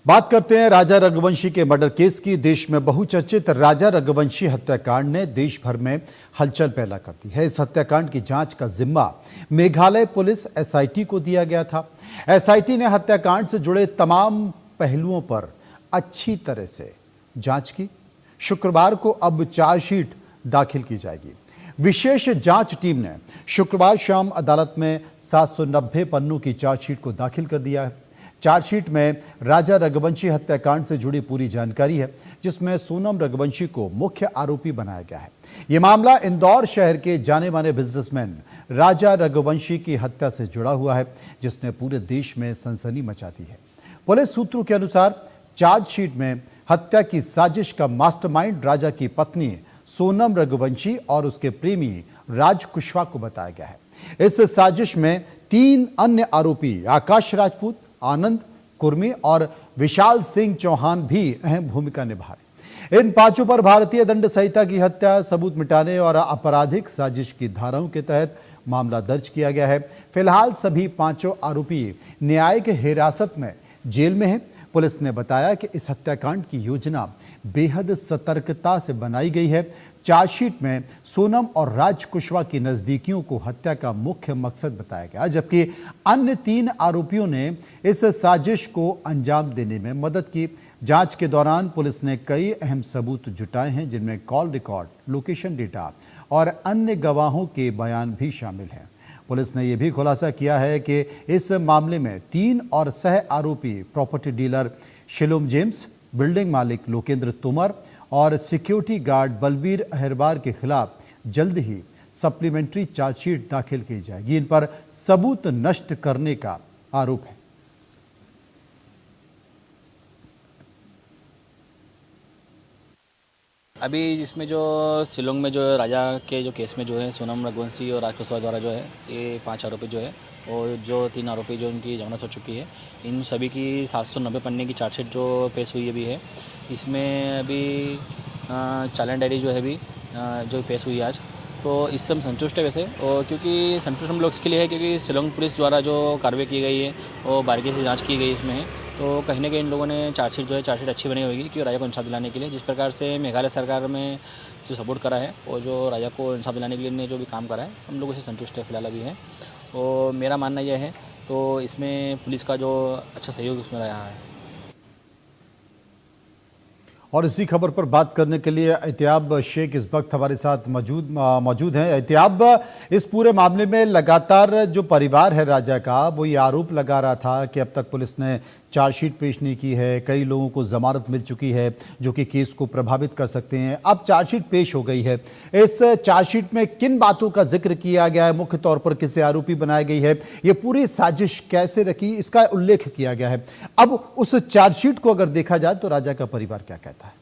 बात करते हैं राजा रघुवंशी के मर्डर केस की। देश में बहुचर्चित राजा रघुवंशी हत्याकांड ने देश भर में हलचल पैदा कर दी है। इस हत्याकांड की जांच का जिम्मा मेघालय पुलिस एसआईटी को दिया गया था। एसआईटी ने हत्याकांड से जुड़े तमाम पहलुओं पर अच्छी तरह से जांच की। शुक्रवार को अब चार्जशीट दाखिल की जाएगी। विशेष जांच टीम ने शुक्रवार शाम अदालत में 790 पन्नों की चार्जशीट को दाखिल कर दिया है। चार्जशीट में राजा रघुवंशी हत्याकांड से जुड़ी पूरी जानकारी है, जिसमें सोनम रघुवंशी को मुख्य आरोपी बनाया गया है। यह मामला इंदौर शहर के जाने माने बिजनेसमैन राजा रघुवंशी की हत्या से जुड़ा हुआ है, जिसने पूरे देश में सनसनी मचा दी है। पुलिस सूत्रों के अनुसार चार्जशीट में हत्या की साजिश का मास्टरमाइंड राजा की पत्नी सोनम रघुवंशी और उसके प्रेमी राज कुशवाहा को बताया गया है। इस साजिश में 3 अन्य आरोपी आकाश राजपूत, आनंद कुर्मी और विशाल सिंह चौहान भी अहम भूमिका निभा रहे। इन 5 पर भारतीय दंड संहिता की हत्या, सबूत मिटाने और आपराधिक साजिश की धाराओं के तहत मामला दर्ज किया गया है। फिलहाल सभी 5 आरोपी न्यायिक हिरासत में जेल में हैं। पुलिस ने बताया कि इस हत्याकांड की योजना बेहद सतर्कता से बनाई गई है। चार्जशीट में सोनम और राज कुशवाहा की नजदीकियों को हत्या का मुख्य मकसद बताया गया, जबकि अन्य 3 आरोपियों ने इस साजिश को अंजाम देने में मदद की। जांच के दौरान पुलिस ने कई अहम सबूत जुटाए हैं, जिनमें कॉल रिकॉर्ड, लोकेशन डेटा और अन्य गवाहों के बयान भी शामिल हैं। पुलिस ने यह भी खुलासा किया है कि इस मामले में 3 और सह आरोपी property dealer Shalom James, building मालिक लोकेंद्र तोमर और सिक्योरिटी गार्ड बलबीर अहिरवार के खिलाफ जल्द ही सप्लीमेंट्री चार्जशीट दाखिल की जाएगी। इन पर सबूत नष्ट करने का आरोप है। अभी इसमें जो शिलोंग में जो राजा के जो केस में जो है सोनम रघुवंशी और राज कुशवाहा द्वारा जो है ये 5 आरोपी जो है और जो 3 आरोपी जो उनकी जमानत हो चुकी है, इन सभी की 790 पन्ने की चार्जशीट जो पेश हुई अभी है। इसमें अभी चालान डायरी जो है अभी जो पेश हुई आज, तो इससे हम संतुष्ट है वैसे। और क्योंकि संतुष्ट हम लोग इसके लिए है क्योंकि शिलोंग पुलिस द्वारा जो कार्रवाई की गई है और बारीकी से जाँच की गई इसमें है, तो कहीं ना कहीं इन लोगों ने चार्जशीट अच्छी बनी होगी कि राजा को इंसाफ दिलाने के लिए जिस प्रकार से मेघालय सरकार में जो सपोर्ट करा है और जो राजा को इंसाफ दिलाने के लिए ने जो भी काम करा है, हम लोगों से संतुष्ट है फिलहाल अभी है। और मेरा मानना यह है तो इसमें पुलिस का जो अच्छा सहयोग इसमें रहा है। और इसी खबर पर बात करने के लिए एहतियाब शेख इस वक्त हमारे साथ मौजूद हैं। एहतियाब, इस पूरे मामले में लगातार जो परिवार है राजा का, वो ये आरोप लगा रहा था कि अब तक पुलिस ने चार्जशीट पेश नहीं की है, कई लोगों को जमानत मिल चुकी है जो कि केस को प्रभावित कर सकते हैं। अब चार्जशीट पेश हो गई है। इस चार्जशीट में किन बातों का जिक्र किया गया है, मुख्य तौर पर किसे आरोपी बनाई गई है, ये पूरी साजिश कैसे रखी, इसका उल्लेख किया गया है। अब उस चार्जशीट को अगर देखा जाए तो राजा का परिवार क्या कहता है?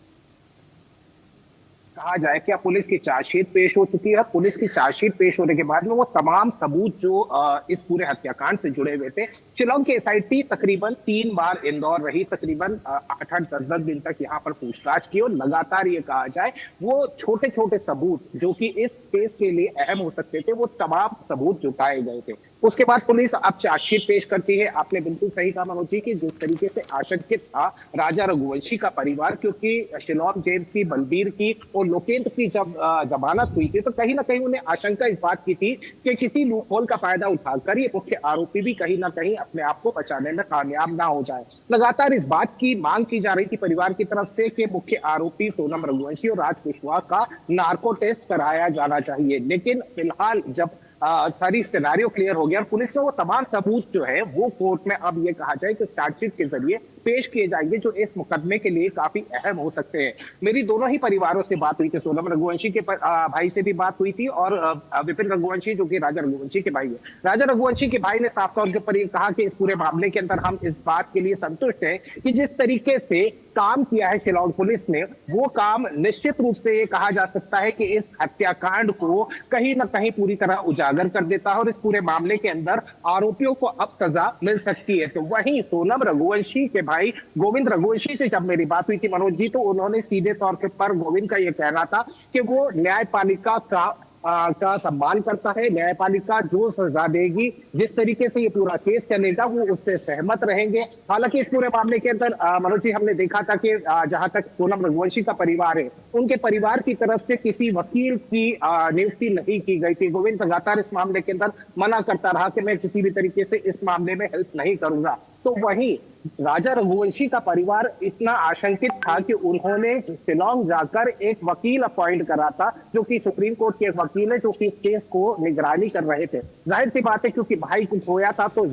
कहा जाए कि अब पुलिस की चार्जशीट पेश हो चुकी है। पुलिस की चार्जशीट पेश होने के बाद में वो तमाम सबूत जो इस पूरे हत्याकांड से जुड़े हुए थे, शिलोंग की एसआईटी तकरीबन 3 बार इंदौर रही, तकरीबन 8-8, 10-10 दिन तक यहाँ पर पूछताछ की और लगातार ये कहा जाए वो छोटे छोटे सबूत जो कि इस केस के लिए अहम हो सकते थे, वो तमाम सबूत जुटाए गए थे। उसके बाद पुलिस अब चार्जशीट पेश करती है। आपने बिल्कुल सही कहा मनोज जी की जिस तरीके से आशंकित था राजा रघुवंशी का परिवार, क्योंकि शिलोम जेम्स की, बलबीर की और लोकेंद्र की जब जमानत हुई थी तो कहीं ना कहीं उन्हें आशंका इस बात की थी कि किसी लूपहोल का फायदा उठाकर ये मुख्य आरोपी भी कहीं ना कहीं अपने आप को बचाने में कामयाब ना हो जाए। लगातार इस बात की मांग की जा रही थी परिवार की तरफ से कि मुख्य आरोपी सोनम रघुवंशी और राज कुशवाहा का नार्को टेस्ट कराया जाना चाहिए। लेकिन फिलहाल जब सारी सिनेरियो क्लियर हो गया और पुलिस ने वो तमाम सबूत जो है वो कोर्ट में अब ये कहा जाए कि चार्जशीट के जरिए पेश किए जाएंगे जो इस मुकदमे के लिए काफी अहम हो सकते हैं। मेरी दोनों ही परिवारों से बात हुई थी, सोनम रघुवंशी के भाई से भी बात हुई थी और विपिन रघुवंशी जो कि राजा रघुवंशी के भाई है, राजा रघुवंशी के भाई ने साफ तौर के ऊपर ये कहा कि इस पूरे मामले के अंदर हम इस बात के लिए संतुष्ट हैं कि जिस तरीके से काम किया है शिलोंग पुलिस ने, वो काम निश्चित रूप से ये कहा जा सकता है कि इस हत्याकांड को कहीं ना कहीं पूरी तरह उजागर कर देता है और इस पूरे मामले के अंदर आरोपियों को अब सजा मिल सकती है। तो वहीं सोनम रघुवंशी के भाई गोविंद रघुवंशी से जब मेरी बात हुई थी मनोज जी, तो उन्होंने सीधे तौर पर गोविंद का यह कहना था कि वो न्यायपालिका का का सम्मान करता है। न्यायपालिका जो सजा देगी, जिस तरीके से ये पूरा केस चलेगा, वो उससे सहमत रहेंगे। हालांकि इस पूरे मामले के अंदर मनोज जी, हमने देखा था कि जहां तक सोनम रघुवंशी का परिवार है, उनके परिवार की तरफ से किसी वकील की नियुक्ति नहीं की गई थी। गोविंद लगातार इस मामले के अंदर मना करता रहा कि मैं किसी भी तरीके से इस मामले में हेल्प नहीं करूंगा। तो वहीं राजा रघुवंशी का परिवार इतना आशंकित था कि उन्होंने शिलोंग जाकर एक वकील अपॉइंट करा था, जो कि सुप्रीम कोर्ट के एक वकील है, जो कि इस केस को निगरानी कर रहे थे। जाहिर सी बात है, क्योंकि भाई को खोया था, तो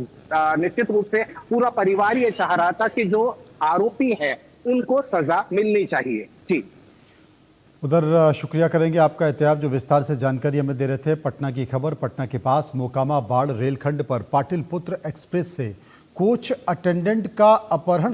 निश्चित रूप से पूरा परिवार ये चाह रहा था कि जो आरोपी है उनको सजा मिलनी चाहिए। जी उधर शुक्रिया करेंगे आपका एहतियाब, जो विस्तार से जानकारी हमें दे रहे थे। पटना की खबर, पटना के पास मोकामा बाढ़ रेलखंड पर पाटिल पुत्र एक्सप्रेस से कोच अटेंडेंट का अपहरण